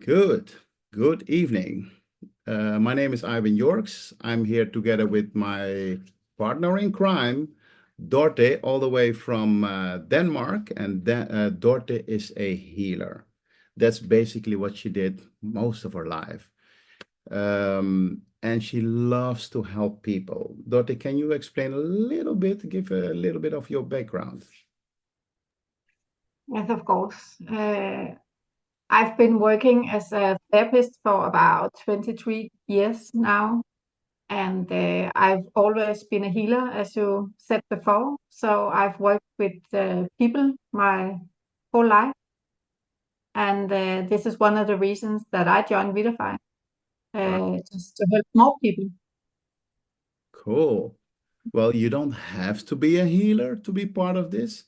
Good evening. My name is Ivan Yorks. I'm here together with my partner in crime, Dorte, all the way from Denmark. And Dorte is a healer. That's basically what she did most of her life. And she loves to help people. Dorte, can you explain a little bit, give a little bit of your background? Yes, of course. I've been working as a therapist for about 23 years now, and I've always been a healer, as you said before. So I've worked with people my whole life, and this is one of the reasons that I joined Vidify, Right. just to help more people. Cool. Well, you don't have to be a healer to be part of this.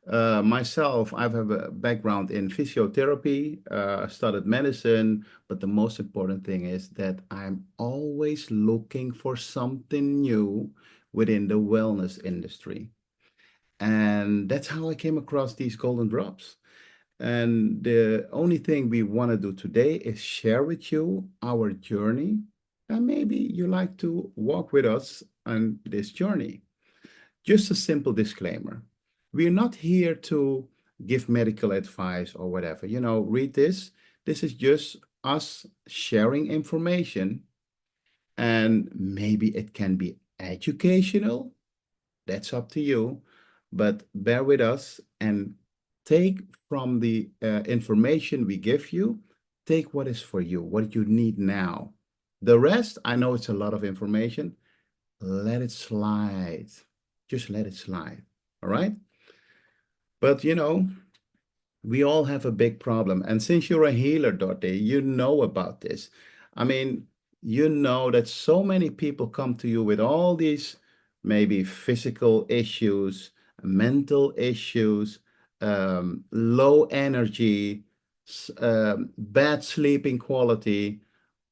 Myself, I have a background in physiotherapy. I studied medicine, but the most important thing is that I'm always looking for something new within the wellness industry. And that's how I came across these golden drops. And the only thing we want to do today is share with you our journey. And maybe you like to walk with us on this journey. Just a simple disclaimer. We're not here to give medical advice or whatever. Read this. This is just us sharing information, and maybe it can be educational. That's up to you. But bear with us and take from the information we give you, take what is for you, what you need now. The rest, I know it's a lot of information. Let it slide. Just let it slide. All right. But we all have a big problem. And since you're a healer, Dorte, you know about this. I mean, you know that so many people come to you with all these maybe physical issues, mental issues, low energy, bad sleeping quality.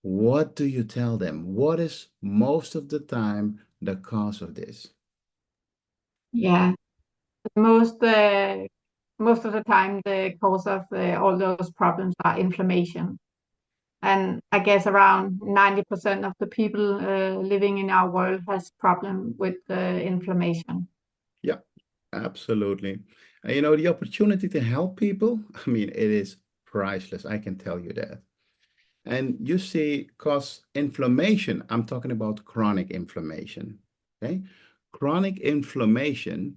What do you tell them? What is most of the time the cause of this? Yeah, most uh, most of the time, the cause of all those problems are inflammation. And I guess around 90% of the people living in our world has problem with inflammation. Yeah, absolutely. And the opportunity to help people, I mean, it is priceless. I can tell you that. And you see, cause inflammation, I'm talking about chronic inflammation. Okay. Chronic inflammation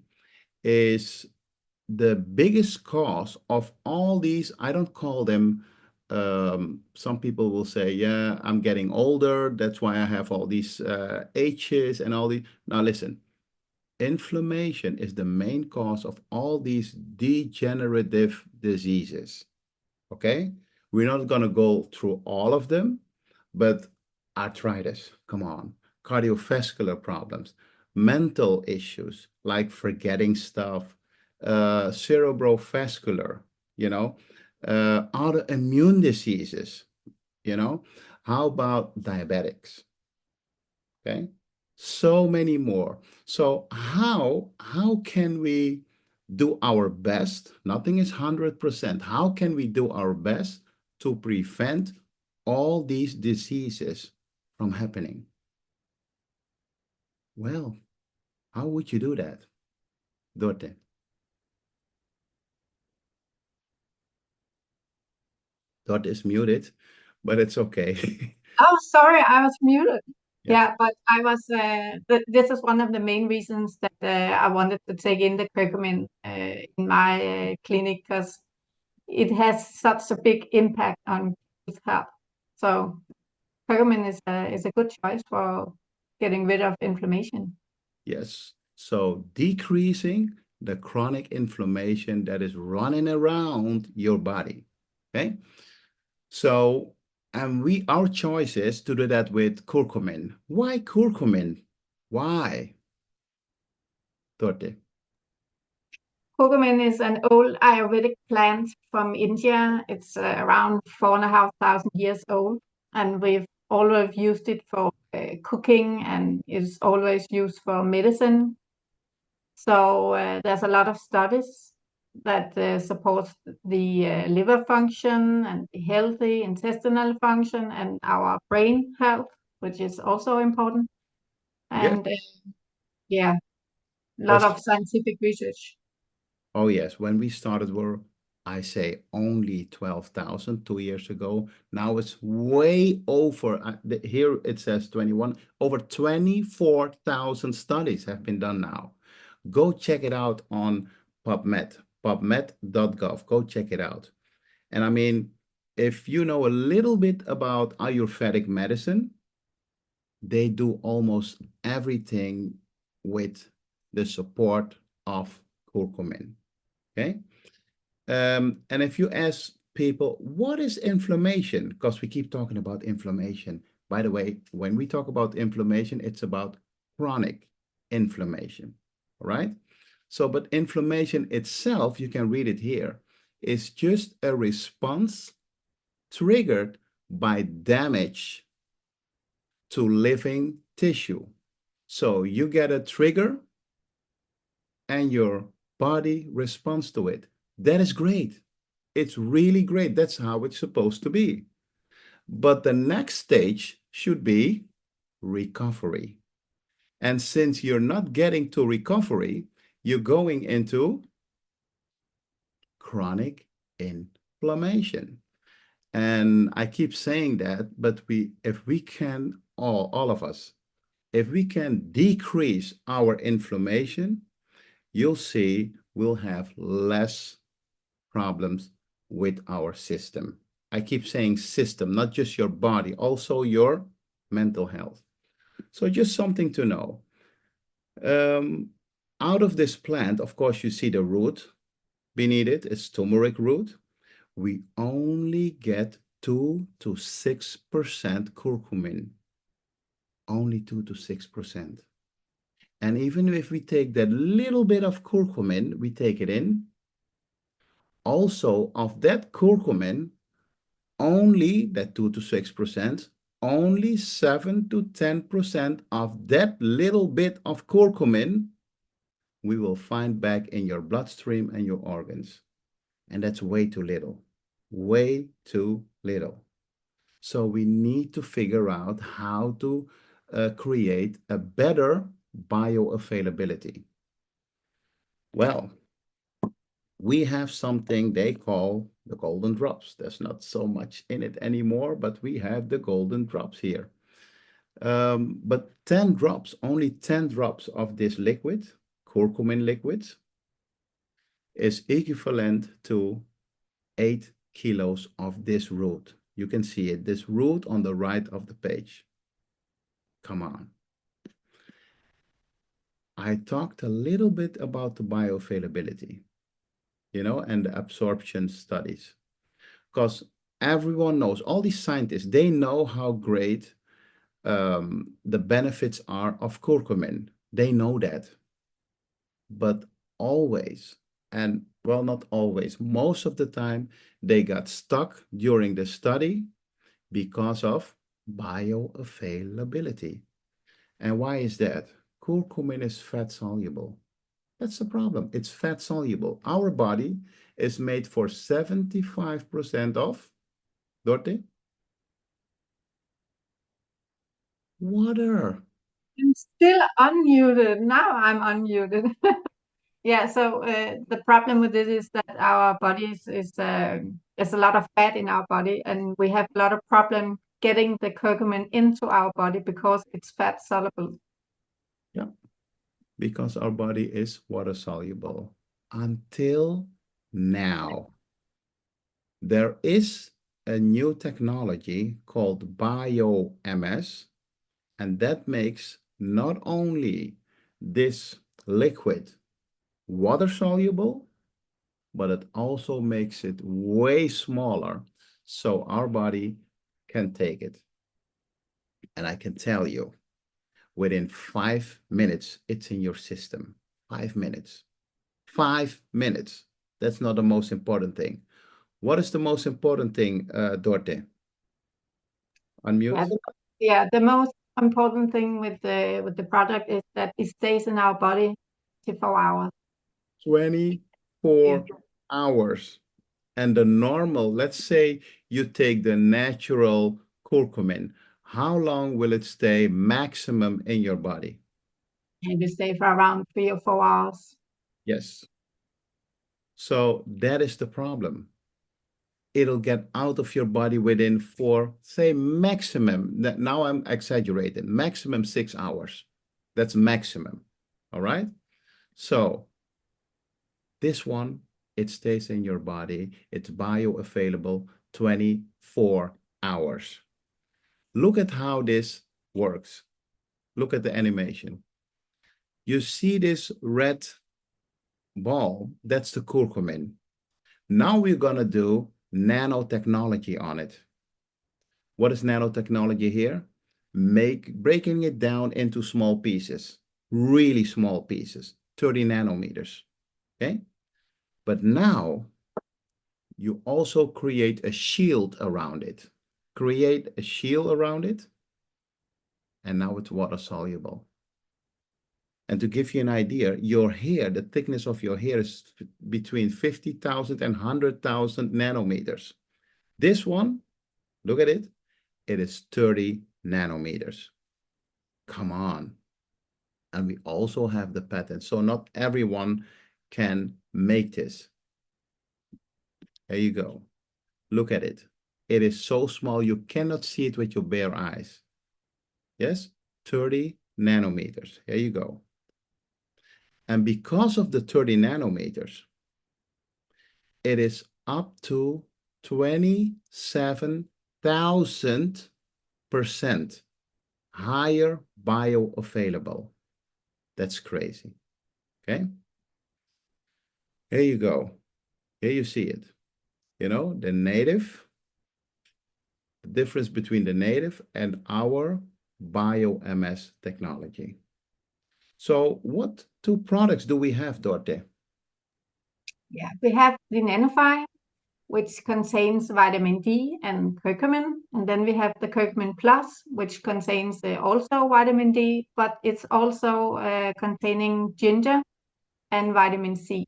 is the biggest cause of all these. I don't call them, some people will say, yeah, I'm getting older. That's why I have all these H's and all these. Now, listen, inflammation is the main cause of all these degenerative diseases. Okay? We're not going to go through all of them, but arthritis, come on, cardiovascular problems, mental issues like forgetting stuff, cerebrovascular, you know, autoimmune diseases, you know. How about diabetics? Okay, so many more. So how can we do our best? Nothing is 100%. How can we do our best to prevent all these diseases from happening? Well, how would you do that, Dorte? Dorte is muted, but it's okay. Oh, sorry, I was muted. Yeah. Yeah, but I was. This is one of the main reasons that I wanted to take in the curcumin in my clinic because it has such a big impact on people's health. So curcumin is a good choice for getting rid of inflammation. Yes. So decreasing the chronic inflammation that is running around your body. Okay. So, and our choice is to do that with curcumin. Why curcumin? Why, Dorte? Curcumin is an old Ayurvedic plant from India. It's around 4,500 years old, and we've always used it for cooking, and it's always used for medicine. So there's a lot of studies, that supports the liver function and the healthy intestinal function and our brain health, which is also important. Yes, And yeah, a lot because of scientific research. oh yes, when we started were I say only 12,000 2 years ago. Now it's way over. Here it says 21. Over 24,000 studies have been done now. Go check it out on PubMed, pubmed.gov. Go check it out. And I mean, if you know a little bit about Ayurvedic medicine, they do almost everything with the support of curcumin. Okay. And if you ask people, what is inflammation? Because we keep talking about inflammation. By the way, when we talk about inflammation, it's about chronic inflammation. All right. So, but inflammation itself, you can read it here, is just a response triggered by damage to living tissue. So you get a trigger and your body responds to it. That is great. It's really great. That's how it's supposed to be. But the next stage should be recovery. And since you're not getting to recovery, you're going into chronic inflammation. And I keep saying that, but if we can, all of us, if we can decrease our inflammation, you'll see we'll have less problems with our system. I keep saying system, not just your body, also your mental health. So just something to know. Um, Out of this plant, of course, you see the root beneath it. It's turmeric root. We only get 2 to 6% curcumin, only 2 to 6%. And even if we take that little bit of curcumin, we take it in, also of that curcumin, only that 2 to 6%, only 7 to 10% of that little bit of curcumin we will find back in your bloodstream and your organs. And that's way too little, way too little. So we need to figure out how to create a better bioavailability. Well, we have something they call the golden drops. There's not so much in it anymore, but we have the golden drops here. But 10 drops, only 10 drops of this liquid, curcumin liquid, is equivalent to 8 kilos of this root. You can see it, this root on the right of the page. Come on. I talked a little bit about the bioavailability, and the absorption studies. Because everyone knows, all these scientists, they know how great the benefits are of curcumin. They know that. But always, and well, not always, most of the time, they got stuck during the study because of bioavailability. And why is that? Curcumin is fat soluble. That's the problem. It's fat soluble. Our body is made for 75% of, Dorothy, water. I'm still unmuted. Now I'm unmuted. Yeah, so the problem with it is that our bodies is there's a lot of fat in our body, and we have a lot of problem getting the curcumin into our body because it's fat soluble. Yeah, because our body is water soluble until now. There is a new technology called BioMS, and that makes not only this liquid water soluble, but it also makes it way smaller so our body can take it. And I can tell you, within 5 minutes, it's in your system. 5 minutes. 5 minutes. That's not the most important thing. What is the most important thing, Dorte? Yeah, Unmute. the most important thing with the product is that it stays in our body 24 hours. 24 hours. And the normal, let's say you take the natural curcumin, how long will it stay maximum in your body? Maybe stay for around 3 or 4 hours. Yes. So that is the problem. It'll get out of your body within 4, say maximum, now I'm exaggerating, maximum 6 hours. That's maximum. All right. So this one, it stays in your body. It's bioavailable 24 hours. Look at how this works. Look at the animation. You see this red ball, that's the curcumin. Now we're gonna do nanotechnology on it. What is nanotechnology here? Breaking it down into small pieces, really small pieces, 30 nanometers, okay? But now you also create a shield around it. Create a shield around it, and now it's water soluble. And to give you an idea, your hair, the thickness of your hair is between 50,000 and 100,000 nanometers. This one, look at it, it is 30 nanometers. Come on. And we also have the patent. So not everyone can make this. There you go. Look at it. It is so small, you cannot see it with your bare eyes. Yes, 30 nanometers. Here you go. And because of the 30 nanometers, it is up to 27,000% higher bioavailable. That's crazy. Okay. Here you go. Here you see it. You know, the difference between the native and our BioMS technology. So what two products do we have, Dorte? Yeah, we have the Nanophy, which contains vitamin D and curcumin. And then we have the curcumin plus, which contains also vitamin D, but it's also containing ginger and vitamin C.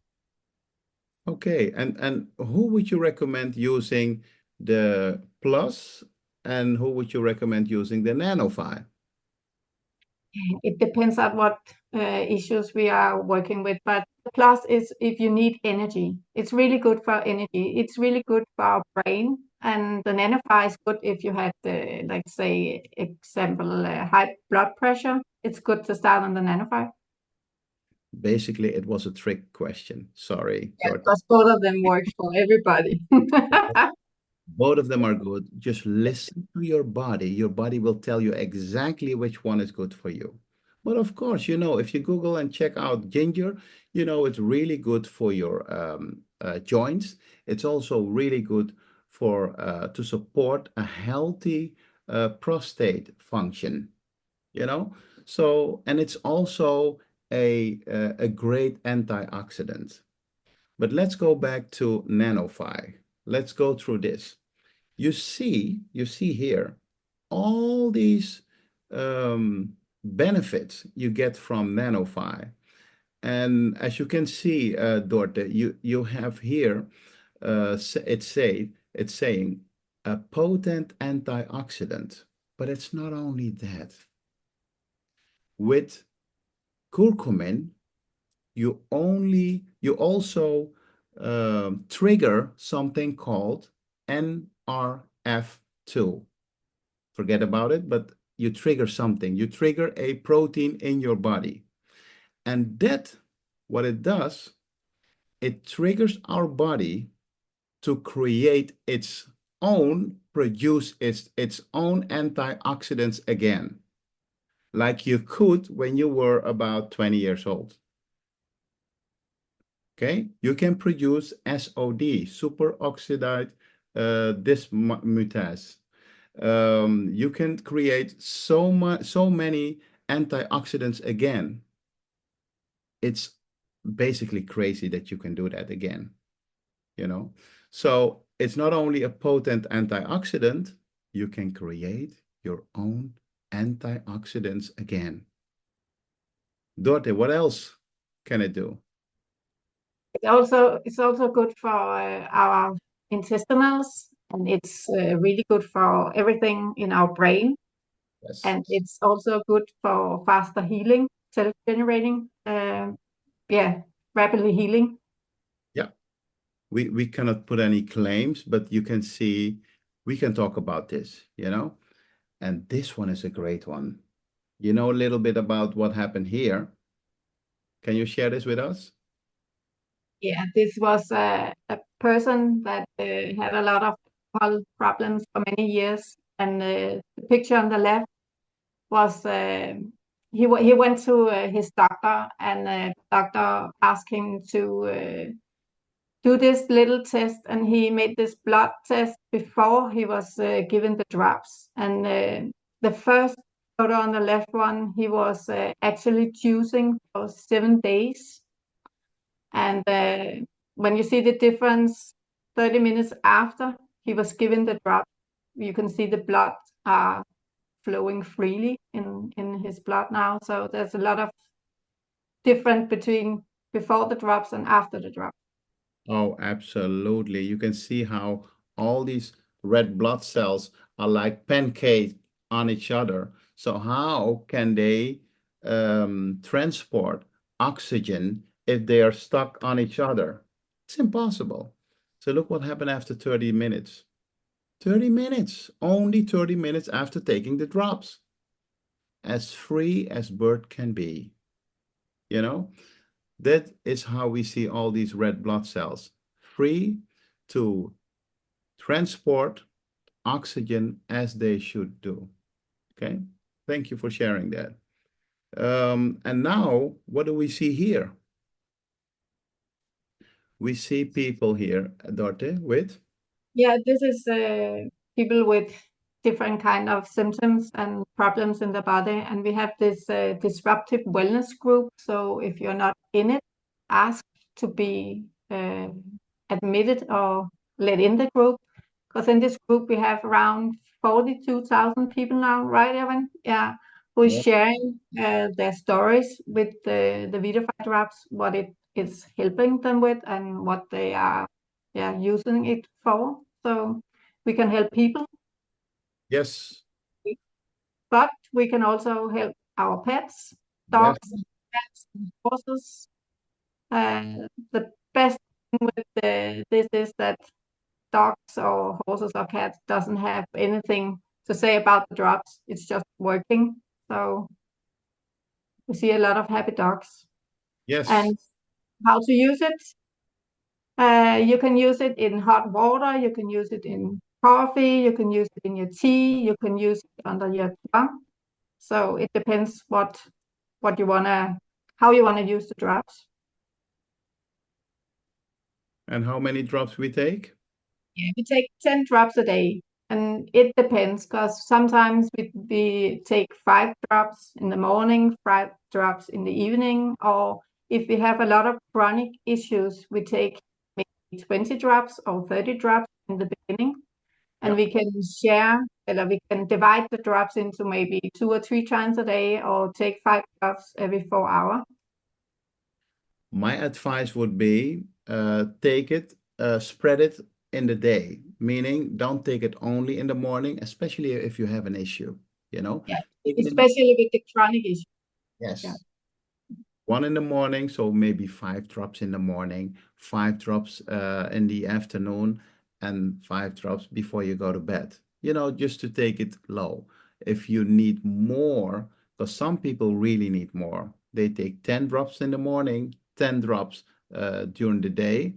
Okay, and who would you recommend using the plus, and who would you recommend using the Nanophy? It depends on what issues we are working with, but the plus is if you need energy. It's really good for energy. It's really good for our brain, and the Nanophy is good if you have the, like say, example, high blood pressure. It's good to start on the Nanophy. Basically, it was a trick question. Sorry, Yeah, Dorte. because both of them work for everybody. Both of them are good. Just listen to your body. Your body will tell you exactly which one is good for you. But of course, you know, if you Google and check out ginger, you know, it's really good for your joints. It's also really good for to support a healthy prostate function, you know. So, and it's also a great antioxidant. But let's go back to Nanophy. Let's go through this. You see here all these benefits you get from Nanophy. And as you can see, Dorte, you have here, it's saying a potent antioxidant. But it's not only that. With curcumin, you also trigger something called NRF2. Forget about it, but you trigger something. You trigger a protein in your body. And that, what it does, it triggers our body to produce its own antioxidants again, like you could when you were about 20 years old. Okay, you can produce SOD, superoxide dismutase. You can create so many antioxidants again. It's basically crazy that you can do that again, you know? So it's not only a potent antioxidant, you can create your own antioxidants again. Dorte, what else can it do? It's also good for our intestinals, and it's really good for everything in our brain. Yes. And it's also good for faster healing, self-generating, yeah, rapidly healing. Yeah. We cannot put any claims, but you can see we can talk about this, you know? And this one is a great one. You know a little bit about what happened here. Can you share this with us? Yeah, this was a person that had a lot of health problems for many years. And the picture on the left was he went to his doctor, and the doctor asked him to do this little test, and he made this blood test before he was given the drops. And the first photo on the left one, he was actually juicing for 7 days. And when you see the difference 30 minutes after he was given the drop, you can see the blood flowing freely in his blood now. So there's a lot of difference between before the drops and after the drop. Oh, absolutely. You can see how all these red blood cells are like pancakes on each other. So how can they transport oxygen if they are stuck on each other? It's impossible. So look what happened after 30 minutes. 30 minutes, only 30 minutes after taking the drops. As free as bird can be, you know? That is how we see all these red blood cells, free to transport oxygen as they should do. Okay, thank you for sharing that. And now, what do we see here? We see people here, Dorte, with Yeah, this is people with different kind of symptoms and problems in the body, and we have this disruptive wellness group. So if you're not in it, ask to be admitted or let in the group. Because in this group we have around 42,000 people now, right, Evan? Yeah, who is yeah. sharing their stories with the Vitafy drops, what it is helping them with, and what they are, yeah, using it for. So we can help people, Yes, but we can also help our pets, yes, dogs, cats, and horses. The best thing with this is that dogs or horses or cats doesn't have anything to say about the drops. It's just working. So we see a lot of happy dogs. yes. And how to use it? You can use it in hot water. You can use it in coffee. You can use it in your tea. You can use it under your tongue. So it depends what you wanna how you wanna use the drops. And how many drops we take? Yeah, we take 10 drops a day, and it depends because sometimes we take 5 drops in the morning, 5 drops in the evening, or if we have a lot of chronic issues, we take maybe 20 drops or 30 drops in the beginning, and Yeah. we can share, or we can divide the drops into maybe 2 or 3 times a day, or take 5 drops every 4 hours. My advice would be take it, spread it in the day, meaning don't take it only in the morning, especially if you have an issue, you know. Yeah, Take it in, especially with the chronic issues. Yeah. yes, one in the morning, so maybe 5 drops in the morning, 5 drops in the afternoon, and 5 drops before you go to bed, you know, just to take it low. If you need more, because some people really need more, they take 10 drops in the morning, 10 drops during the day,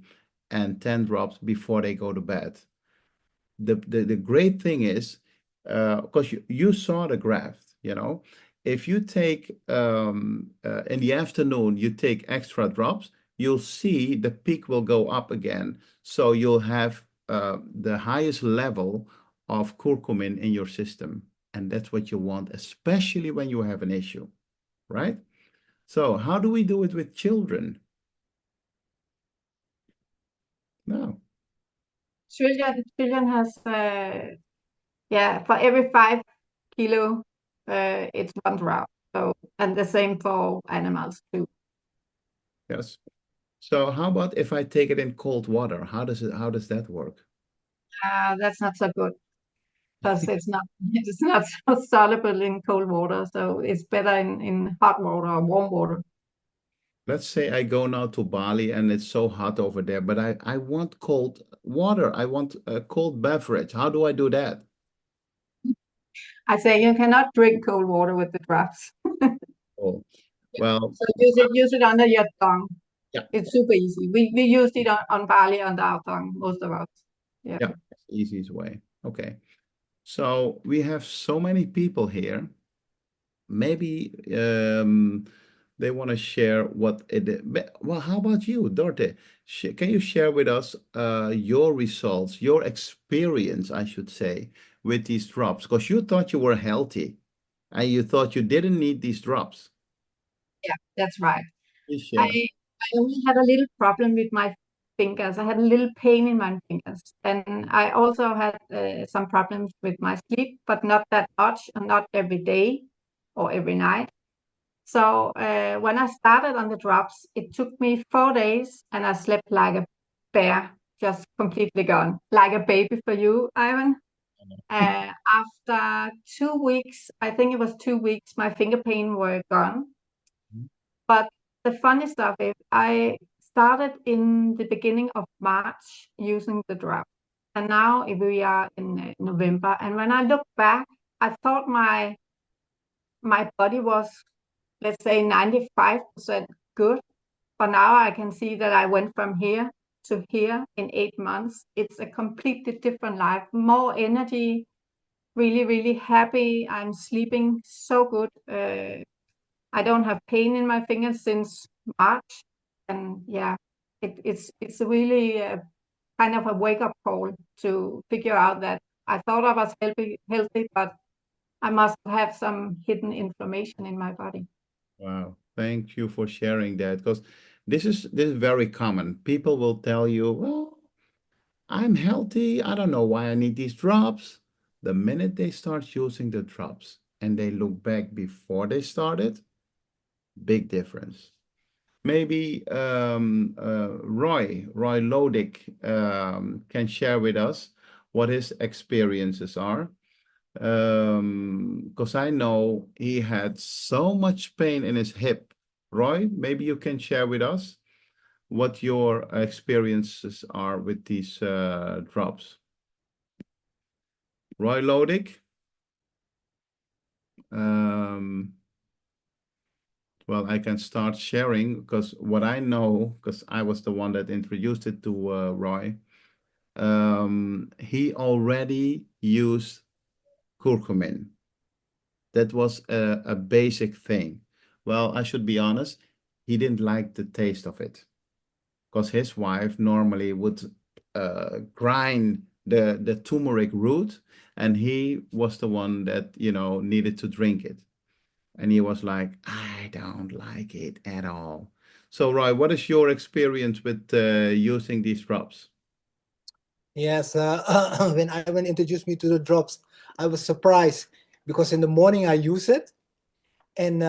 and 10 drops before they go to bed. The great thing is, because you saw the graph, you know, if you take in the afternoon, you take extra drops, you'll see the peak will go up again. So you'll have the highest level of curcumin in your system. And that's what you want, especially when you have an issue, right? So how do we do it with children? No. Children has yeah, for every 5 kilo, it's 1 drop. So, and the same for animals too. Yes. So how about if I take it in cold water? How does that work? That's not so good because it's not so soluble in cold water. So it's better in hot water or warm water. Let's say I go now to Bali and it's so hot over there, but I want cold water. I want a cold beverage. How do I do that? I say you cannot drink cold water with the drops. Oh, well, So use it under your tongue. yeah, It's super easy. We used it on Bali under our tongue, most of us. Yeah. yeah, easiest way. Okay. So we have so many people here. Maybe they want to share what it is. Well, how about you, Dorte? Can you share with us your results, your experience, I should say, with these drops? Because you thought you were healthy and you thought you didn't need these drops. Yeah, that's right. Please I share. I only had a little problem with my fingers. I had a little pain in my fingers, and I also had some problems with my sleep, but not that much, and not every day or every night. So when I started on the drops, it took me 4 days, and I slept like a bear, just completely gone, like a baby for you, Ivan. After 2 weeks, I think it was 2 weeks, my finger pain were gone. But the funny stuff is, I started in the beginning of March using the drop, and now we are in November. And when I look back, I thought my body was, let's say, 95% good. But now I can see that I went from here to here in 8 months. It's a completely different life, more energy, really, really happy. I'm sleeping so good. I don't have pain in my fingers since March, and yeah, it's really kind of a wake up call to figure out that I thought I was healthy, but I must have some hidden inflammation in my body. Wow. Thank you for sharing that because this is very common. People will tell you, well, I'm healthy. I don't know why I need these drops. The minute they start using the drops and they look back before they started, big difference. Maybe Roy Lodick, can share with us what his experiences are. Because I know he had so much pain in his hip. Roy, maybe you can share with us what your experiences are with these drops. Roy Lodick. Um, well, I can start sharing because what I know, because I was the one that introduced it to Roy, he already used curcumin. That was a basic thing. Well, I should be honest, he didn't like the taste of it because his wife normally would grind the turmeric root, and he was the one that, needed to drink it. And he was like, I don't like it at all. So, Roy, what is your experience with using these drops? Yes, when Ivan introduced me to the drops, I was surprised because in the morning I use it, and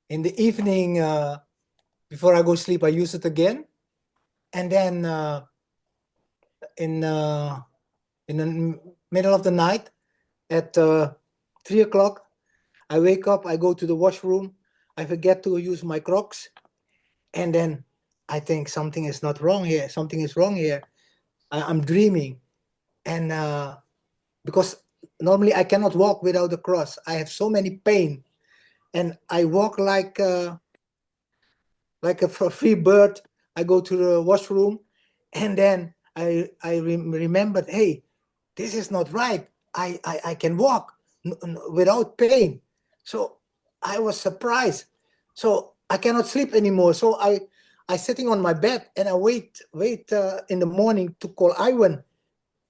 in the evening before I go sleep I use it again, and then in uh, in the middle of the night at 3 o'clock I wake up, I go to the washroom, I forget to use my Crocs, and then I think something is not wrong here. Something is wrong here. I'm dreaming, and because normally I cannot walk without the cross. I have so many pain, and I walk like a free bird. I go to the washroom, and then I remembered, hey, this is not right. I can walk without pain. So I was surprised. So I cannot sleep anymore. So I sitting on my bed and I wait in the morning to call Iwan,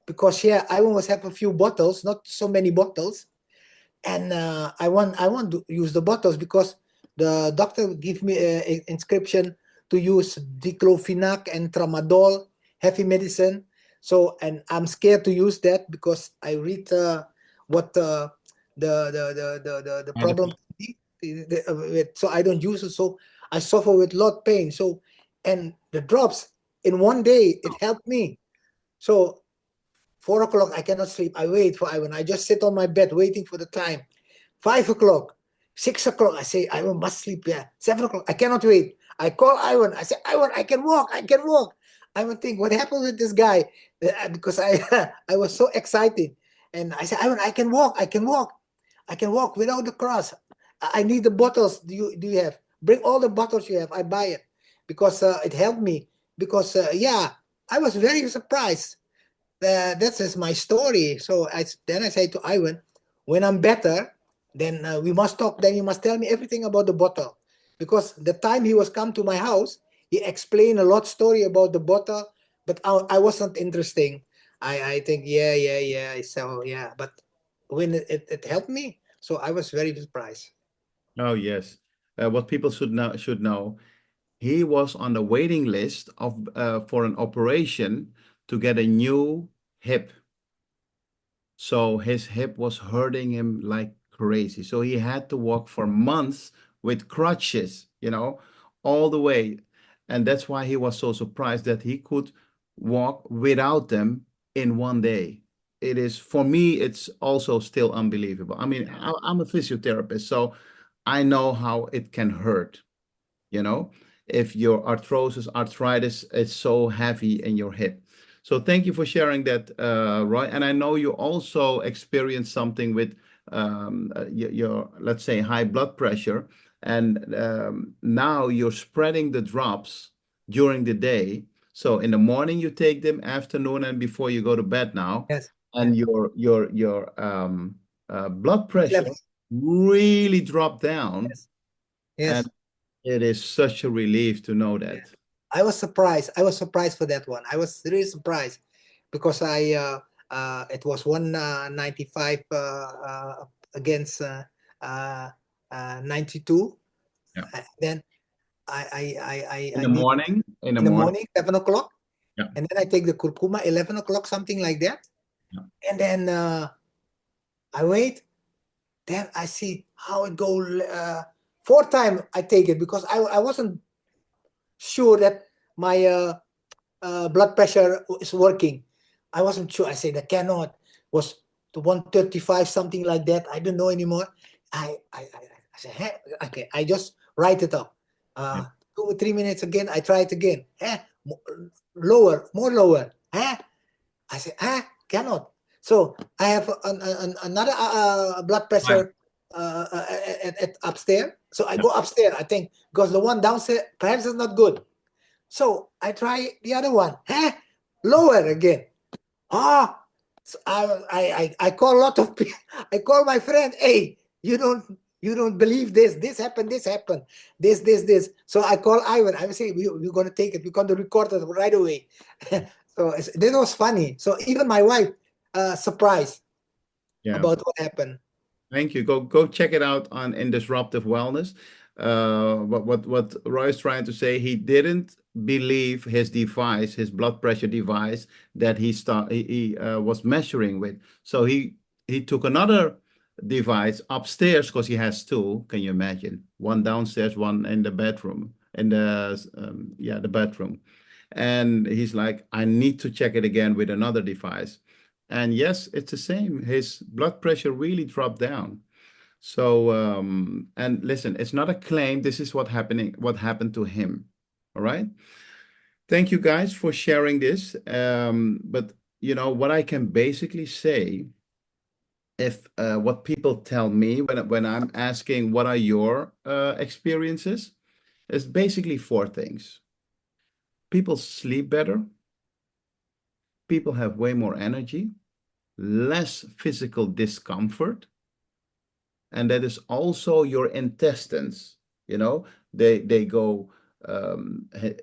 because yeah, Iwan was have a few bottles, not so many bottles, and I want to use the bottles because the doctor give me a inscription to use diclofenac and tramadol, heavy medicine. So, and I'm scared to use that because I read what the Side problem effect. can be, so I don't use it. So I suffer with lot pain. So, and the drops in one day, it helped me. So 4 o'clock, I cannot sleep. I wait for Ivan. I just sit on my bed waiting for the time. 5 o'clock, 6 o'clock, I say, Ivan must sleep. Yeah. 7 o'clock, I cannot wait. I call Ivan. I say, Ivan, I can walk. I can walk. Ivan think, what happened with this guy? Because I I was so excited. And I said, Ivan, I can walk. I can walk. I can walk without the cross. I need the bottles. Do you have? Bring all the bottles you have. I buy it because it helped me. Because yeah, I was very surprised. That's just my story. So then I say to Ivan, when I'm better, then we must talk. Then you must tell me everything about the bottle, because the time he was come to my house, he explained a lot story about the bottle, but I wasn't interesting. I think yeah. So yeah, but when it helped me, so I was very surprised. Oh, yes. What people should know, he was on the waiting list of for an operation to get a new hip. So his hip was hurting him like crazy. So he had to walk for months with crutches, all the way. And that's why he was so surprised that he could walk without them in one day. It is, for me, it's also still unbelievable. I mean, I'm a physiotherapist, so I know how it can hurt, you know, if your arthritis is so heavy in your hip. So thank you for sharing that, Roy. And I know you also experienced something with your, let's say, high blood pressure. And now you're spreading the drops during the day. So in the morning you take them, afternoon, and before you go to bed now. Yes. And your blood pressure Level. really dropped down. Yes. Yes. And it is such a relief to know that. I was surprised. I was surprised for that one. I was really surprised because it was 195 against 92. Yeah. Then In the morning, 7 o'clock. Yeah. And then I take the curcuma 11 o'clock, something like that. Yeah. And then I wait. Then I see how it go. 4th time I take it because I wasn't sure that my blood pressure is working. I wasn't sure. I said I cannot. Was to 135, something like that. I don't know anymore. I said, hey, okay. I just write it up. 2 or 3 minutes again. I try it again. Lower, more lower. I said, cannot. So I have another blood pressure at upstairs. So I go upstairs, I think, because the one downstairs perhaps is not good. So I try the other one. Lower again. So I call a lot of people. I call my friend. Hey, you don't believe this. This happened. This happened. This. So I call Ivan. I say we're gonna take it. We're gonna record it right away. So this was funny. So even my wife surprised about what happened. Thank you. Go check it out in Disruptive Wellness. What Roy is trying to say, he didn't believe his device, his blood pressure device that he was measuring with. So he took another device upstairs because he has two. Can you imagine? One downstairs, one in the bedroom, in the bedroom. And he's like, I need to check it again with another device. And yes, it's the same. His blood pressure really dropped down. So, and listen, it's not a claim. This is what happened to him. All right. Thank you guys for sharing this. But what I can basically say, if what people tell me when I'm asking what are your experiences, is basically 4 things. People sleep better. People have way more energy, less physical discomfort. And that is also your intestines, they go,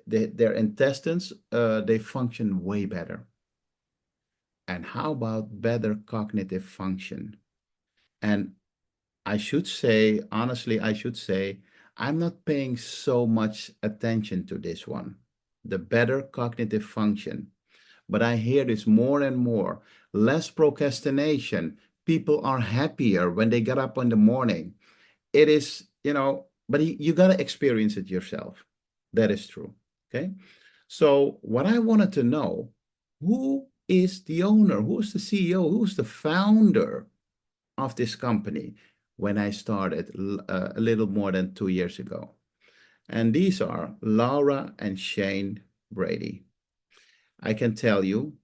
their intestines, they function way better. And how about better cognitive function? And honestly, I'm not paying so much attention to this one, the better cognitive function. But I hear this more and more, less procrastination. People are happier when they get up in the morning. It is, but you got to experience it yourself. That is true. Okay. So what I wanted to know, who is the owner? Who's the CEO? Who's the founder of this company when I started a little more than 2 years ago? And these are Laura and Shane Brady. I can tell you,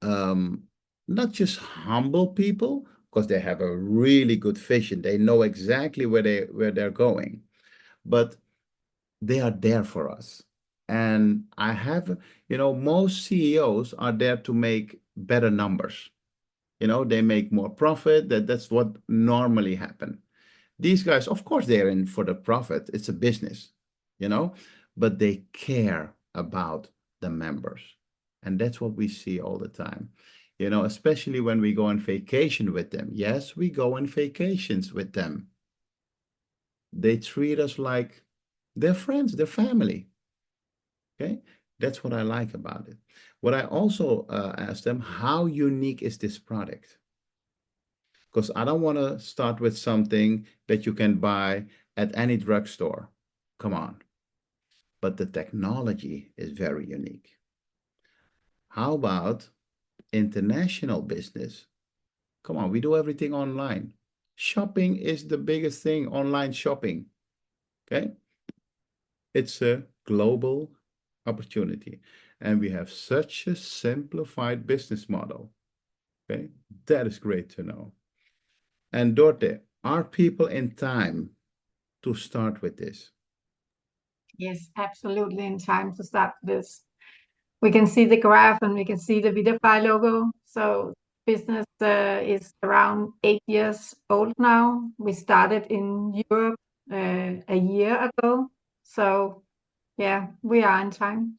not just humble people, because they have a really good vision. They know exactly where they're going, but they are there for us. And I have, most CEOs are there to make better numbers. They make more profit. That's what normally happen. These guys, of course, they're in for the profit. It's a business, you know, but they care about the members. And that's what we see all the time, especially when we go on vacation with them. Yes, we go on vacations with them. They treat us like they're friends, they're family. Okay. That's what I like about it. What I also asked them, how unique is this product? Because I don't want to start with something that you can buy at any drugstore. Come on. But the technology is very unique. How about international business? Come on, we do everything online. Shopping is the biggest thing, online shopping. Okay? It's a global opportunity. And we have such a simplified business model. Okay? That is great to know. And Dorte, are people in time to start with this? Yes, absolutely in time to start this. We can see the graph and we can see the Vidify logo. So business is around 8 years old now. We started in Europe a year ago. So yeah, we are in time.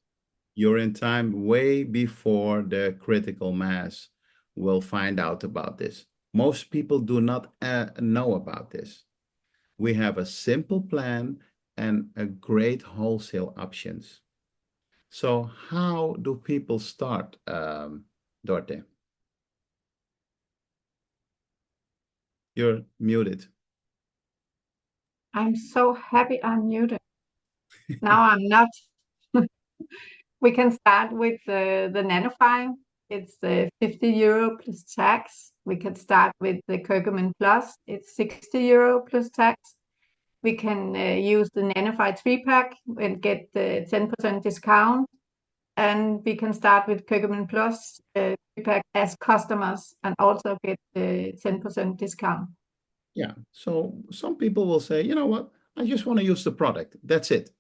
You're in time way before the critical mass will find out about this. Most people do not know about this. We have a simple plan and a great wholesale options. So how do people start, Dorte? You're muted. I'm so happy I'm muted. Now I'm not. We can start with the Nanofy. It's 50 euro plus tax. We can start with the Curcumin Plus. It's 60 euro plus tax. We can use the Nanofy 3-pack and get the 10% discount. And we can start with Curcumin Plus 3-pack as customers and also get the 10% discount. Yeah. So some people will say, you know what? I just want to use the product. That's it.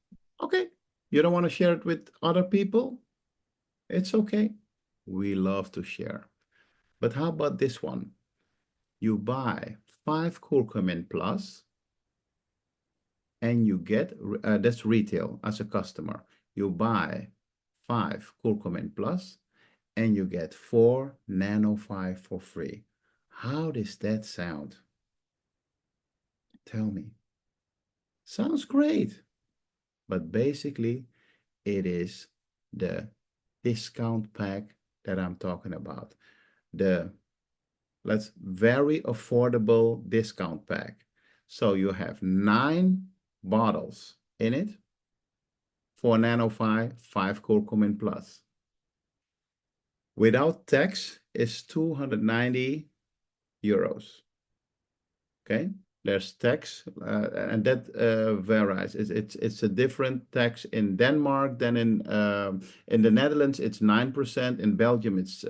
Okay. You don't want to share it with other people? It's okay. We love to share. But how about this one? You buy 5 Curcumin Plus and you get, that's retail as a customer. You buy 5 Curcumin Plus and you get 4 Nanofy for free. How does that sound? Tell me. Sounds great. But basically, it is the discount pack that I'm talking about. Let's very affordable discount pack. So you have 9 bottles in it for Nanofy 5 Curcumin Plus. Without tax is 290 euros. Okay, there's tax, and that varies. It's a different tax in Denmark than in the Netherlands. It's 9%. In Belgium, it's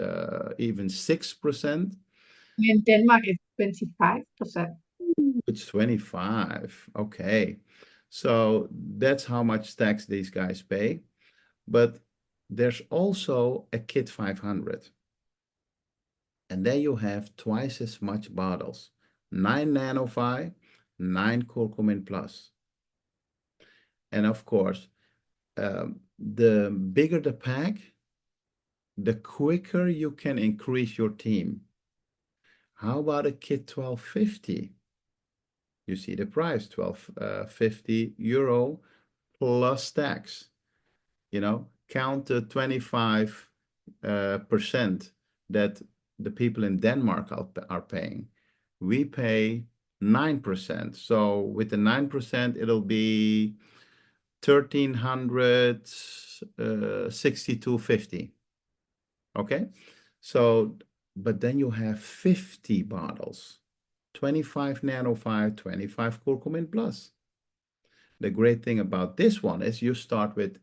even 6%. In Denmark, it's 25%. It's 25. Okay, so that's how much tax these guys pay. But there's also a kit 500, and there you have twice as much bottles. 9 Nanofy, 9 Curcumin Plus. And of course, the bigger the pack, the quicker you can increase your team. How about a kit 1250? You see the price, 1250 euro plus tax. Count the 25% that the people in Denmark are paying. We pay 9%. So with the 9%, it'll be 1,362.50. Okay, so but then you have 50 bottles, 25 Nano 5, 25 Curcumin Plus. The great thing about this one is you start with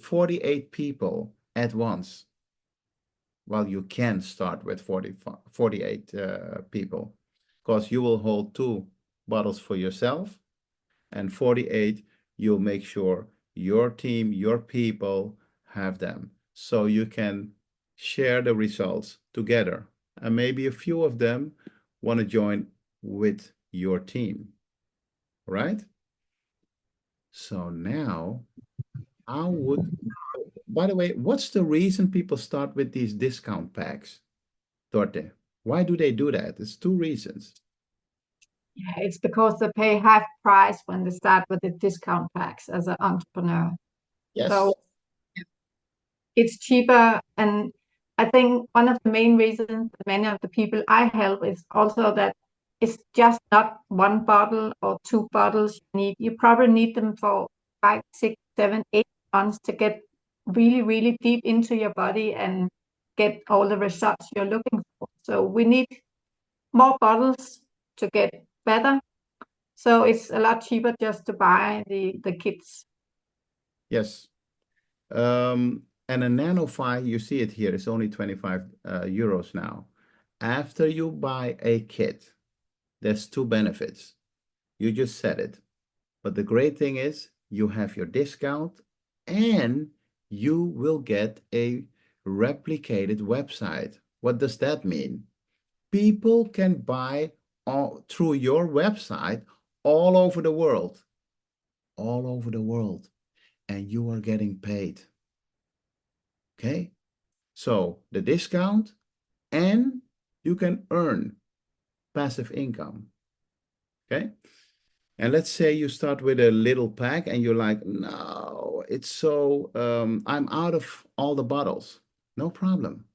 48 people at once. Well, you can start with 48 people, because you will hold 2 bottles for yourself, and 48, you'll make sure your team, your people have them. So you can share the results together. And maybe a few of them want to join with your team, right? So now, how would, by the way, what's the reason people start with these discount packs, Dorte? Why do they do that? There's 2 reasons. Yeah, it's because they pay half price when they start with the discount packs as an entrepreneur. Yes. So it's cheaper. And I think one of the main reasons that many of the people I help is also that it's just not 1 bottle or 2 bottles you need. You probably need them for 5, 6, 7, 8 months to get really, really deep into your body and get all the results you're looking for. So we need more bottles to get better. So it's a lot cheaper just to buy the kits. Yes. And a Nano 5, you see it here, it's only 25 euros now. After you buy a kit, there's 2 benefits. You just said it. But the great thing is you have your discount, and you will get a replicated website. What does that mean? People can buy through your website all over the world. All over the world. And you are getting paid. Okay? So the discount, and you can earn passive income. Okay? And let's say you start with a little pack and you're like, no, it's so, I'm out of all the bottles. No problem.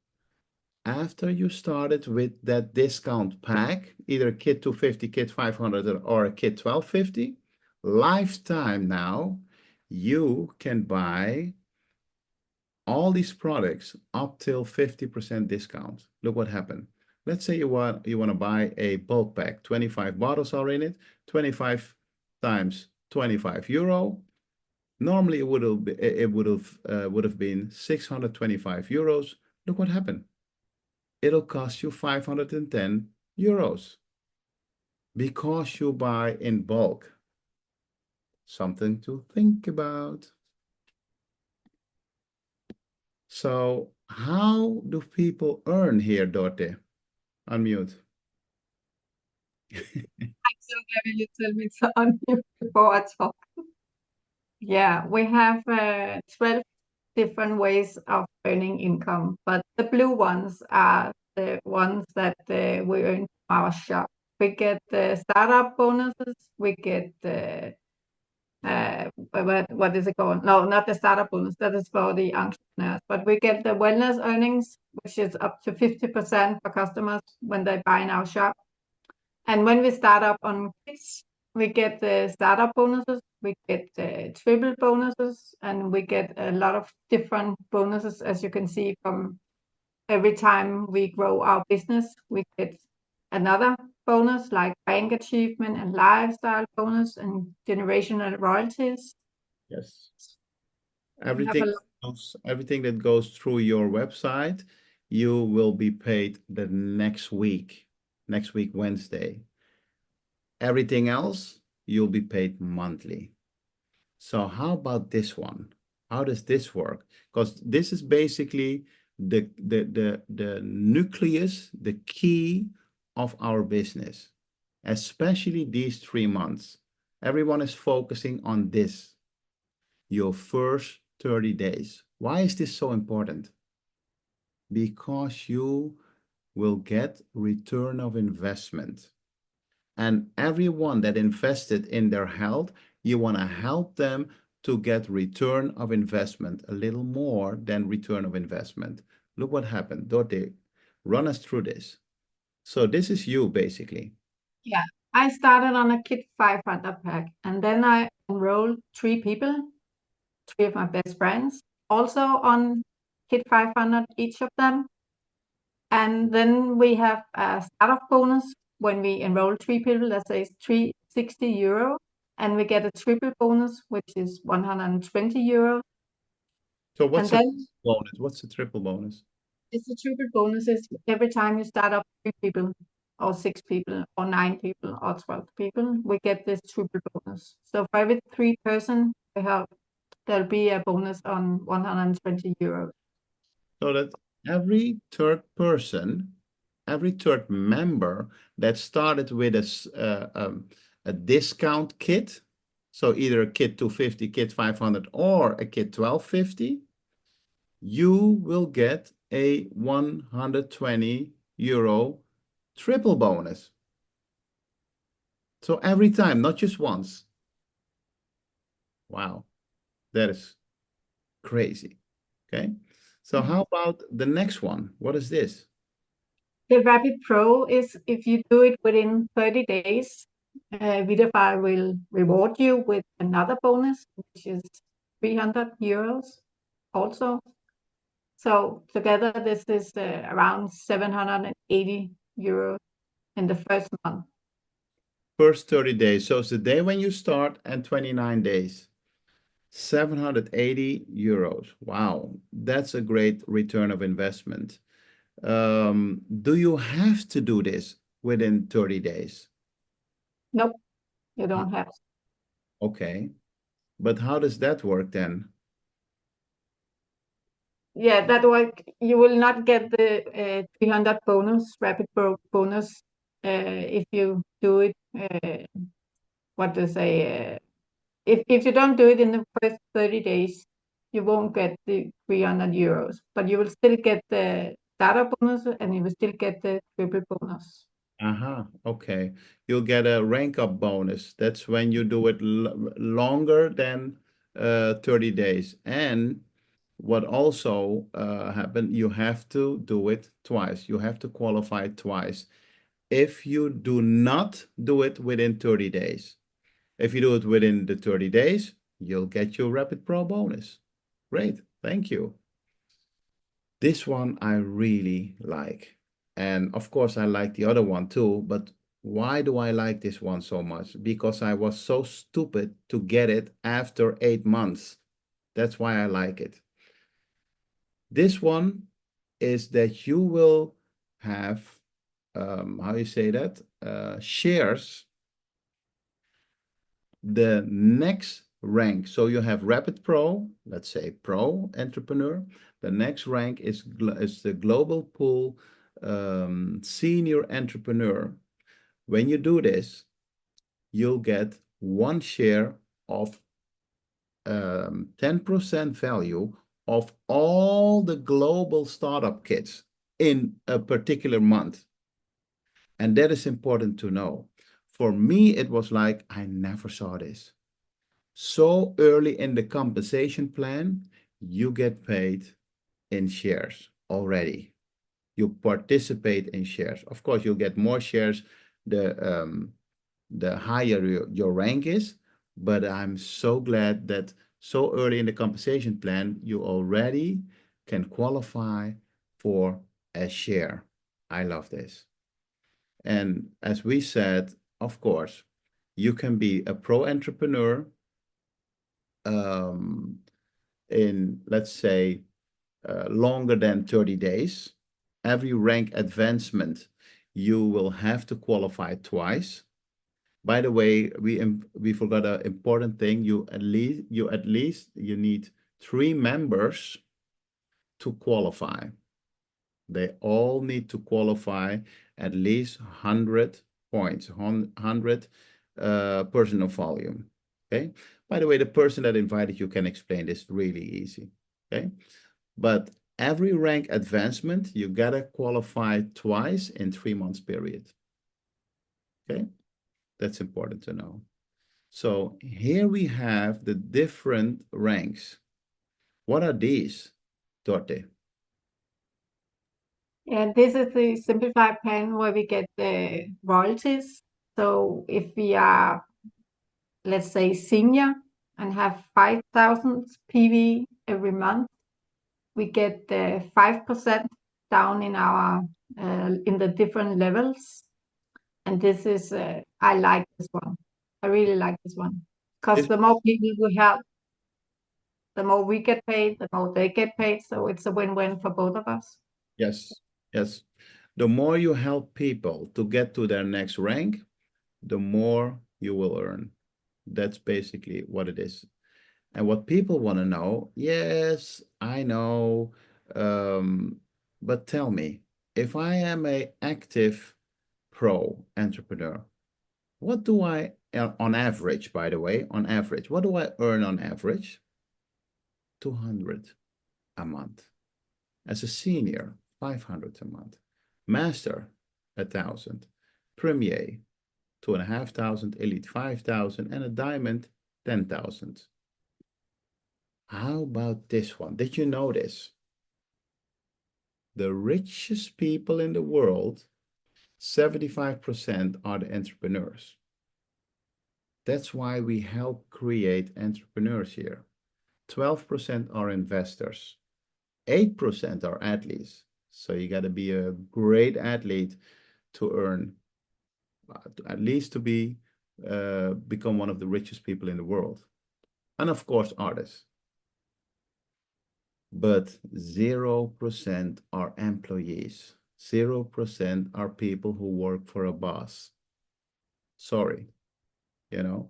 After you started with that discount pack, either a kit 250, kit 500, or a kit 1250, lifetime now, you can buy all these products up till 50% discount. Look what happened. Let's say you want to buy a bulk pack, 25 bottles are in it, 25 times 25 euro. Normally it would have been 625 euros. Look what happened. It'll cost you 510 euros because you buy in bulk. Something to think about. So how do people earn here, Dorte? Unmute. I'm so happy you tell me to unmute before I talk. Yeah, we have 12 different ways of earning income, but the blue ones are the ones that we earn from our shop. We get the startup bonuses, we get the what is it called? No, not the startup bonus, that is for the entrepreneurs, but we get the wellness earnings, which is up to 50% for customers when they buy in our shop. And when we start up on kits, we get the startup bonuses, we get the triple bonuses, and we get a lot of different bonuses, as you can see from every time we grow our business, we get another bonus like bank achievement and lifestyle bonus and generational royalties. Yes. We have a lot. Everything that goes through your website, you will be paid the next week Wednesday. Everything else, you'll be paid monthly. So how about this one? How does this work? Because this is basically the nucleus, the key of our business, especially these 3 months. Everyone is focusing on this, your first 30 days. Why is this so important? Because you will get return of investment. And everyone that invested in their health, you want to help them to get return of investment, a little more than return of investment. Look what happened. Dorte, run us through this. So this is you basically. Yeah, I started on a kit 500 pack, and then I enrolled 3 people, three of my best friends, also on Kit 500, each of them. And then we have a startup bonus when we enroll 3 people, that says 360 euro, and we get a triple bonus, which is 120 euro. So And what's the then bonus? What's the triple bonus? it's a triple bonus is every time you start up 3 people, or 6 people, or 9 people, or 12 people, we get this triple bonus. So for every 3 person we have, there'll be a bonus on 120 euros. So that every third person, every third member that started with a discount kit, so either a kit 250, kit 500, or a kit 1250, you will get a 120 euro triple bonus. So every time, not just once. Wow, that is crazy. Okay. So how about the next one? What is this? The Rapid Pro is if you do it within 30 days, Vitafy will reward you with another bonus, which is 300 euros also. So together, this is around 780 euros in the first month. First 30 days. So it's the day when you start and 29 days. 780 euros. Wow, that's a great return of investment. Do you have to do this within 30 days? Nope, you don't have to. Okay, but how does that work then? Yeah, that work. You will not get the 300 bonus, Rapid Pro bonus, if you do it. What to say? If you don't do it in the first 30 days, you won't get the 300 euros, but you will still get the startup bonus and you will still get the triple bonus. Okay. You'll get a rank up bonus. That's when you do it longer than 30 days. And what also happened, you have to do it twice. You have to qualify twice. If you do not do it within 30 days, if you do it within the 30 days, you'll get your Rapid Pro bonus. Great, thank you. This one I really like. And of course, I like the other one too, but why do I like this one so much? Because I was so stupid to get it after 8 months. That's why I like it. This one is that you will have, how you say that? Shares the next rank. So you have Rapid Pro, let's say Pro Entrepreneur. The next rank is the Global Pool Senior Entrepreneur. When you do this, you'll get 1 share of 10% value of all the global startup kits in a particular month. And that is important to know. For me, it was like, I never saw this. So early in the compensation plan, you get paid in shares already. You participate in shares. Of course, you'll get more shares the higher your rank is, but I'm so glad that so early in the compensation plan, you already can qualify for a share. I love this. And as we said, of course, you can be a pro entrepreneur in, let's say, longer than 30 days. Every rank advancement, you will have to qualify twice. By the way, we forgot an important thing. You need 3 members to qualify. They all need to qualify at least 100 points, 100 personal volume. Okay. By the way, the person that invited you can explain this really easy. Okay. But every rank advancement, you gotta qualify twice in 3 months period. Okay. That's important to know. So here we have the different ranks. What are these, Dorte? And this is the simplified plan where we get the royalties. So if we are, let's say, senior, and have 5,000 PV every month, we get 5% down in our in the different levels. And this is I like this one. I really like this one because This, the more people we help, the more we get paid, the more they get paid. So it's a win-win for both of us. yes, yes. The more you help people to get to their next rank, the more you will earn. That's basically what it is. And what people want to know, yes, I know, but tell me, if I am a active pro entrepreneur, what do I, on average, by the way, on average, what do I earn on average? 200 a month. As a senior, 500 a month. Master, 1,000. Premier, 2,500. Elite, 5,000. And a diamond, 10,000. How about this one? Did you know this? The richest people in the world, 75% are the entrepreneurs. That's why we help create entrepreneurs here. 12% are investors. 8% are athletes. So you got to be a great athlete to earn, at least to be, become one of the richest people in the world. And of course, artists. But 0% are employees. 0% are people who work for a boss. Sorry, you know.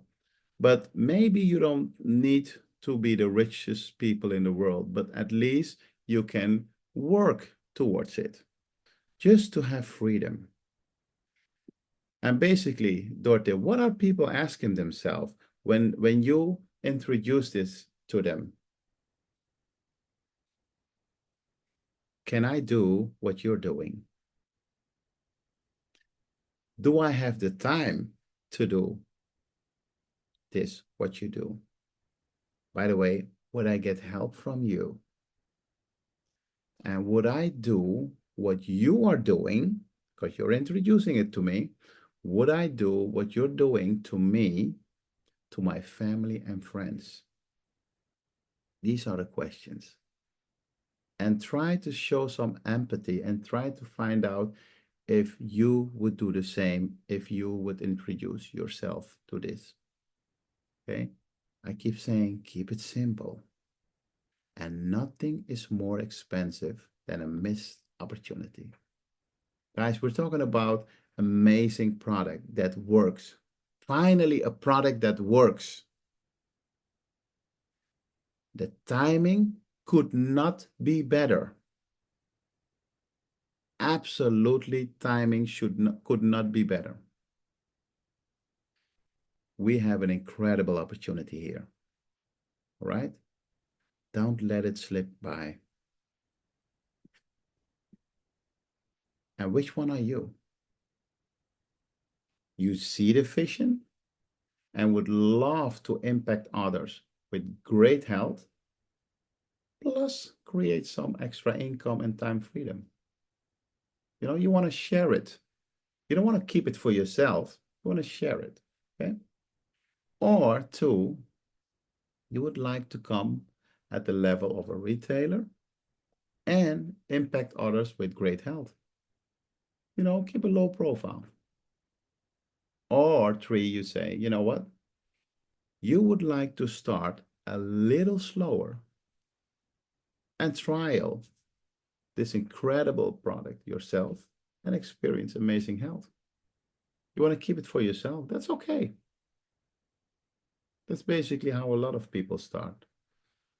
But maybe you don't need to be the richest people in the world, but at least you can work towards it, just to have freedom. And basically, Dorte, what are people asking themselves when you introduce this to them? Can I do what you're doing? Do I have the time to do this, what you do? By the way, would I get help from you? And would I do what you are doing, because you're introducing it to me, would I do what you're doing to me, to my family and friends? These are the questions. And try to show some empathy and try to find out if you would do the same, if you would introduce yourself to this. Okay? I keep saying, keep it simple. And nothing is more expensive than a missed opportunity. Guys, we're talking about amazing product that works. Finally, a product that works. The timing could not be better. Absolutely, timing could not be better. We have an incredible opportunity here. All right? Don't let it slip by. And which one are you? You see the vision and would love to impact others with great health, plus create some extra income and time freedom. You know, you want to share it. You don't want to keep it for yourself. You want to share it, okay? Or two, you would like to come at the level of a retailer and impact others with great health. You know, keep a low profile. Or three, you say, you know what? You would like to start a little slower and trial this incredible product yourself and experience amazing health. You want to keep it for yourself? That's okay. That's basically how a lot of people start.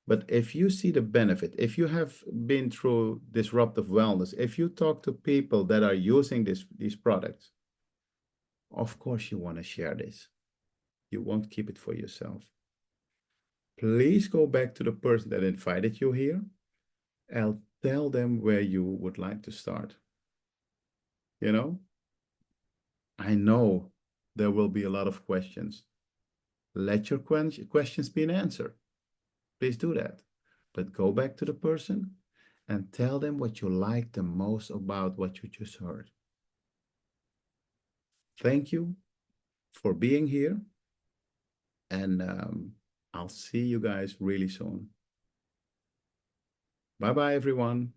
But if you see the benefit, if you have been through disruptive wellness, if you talk to people that are using these products, of course you want to share this. You won't keep it for yourself. Please go back to the person that invited you here and tell them where you would like to start. You know, I know there will be a lot of questions. Let your questions be answered. Please do that. But go back to the person and tell them what you like the most about what you just heard. Thank you for being here. And I'll see you guys really soon. Bye bye, everyone.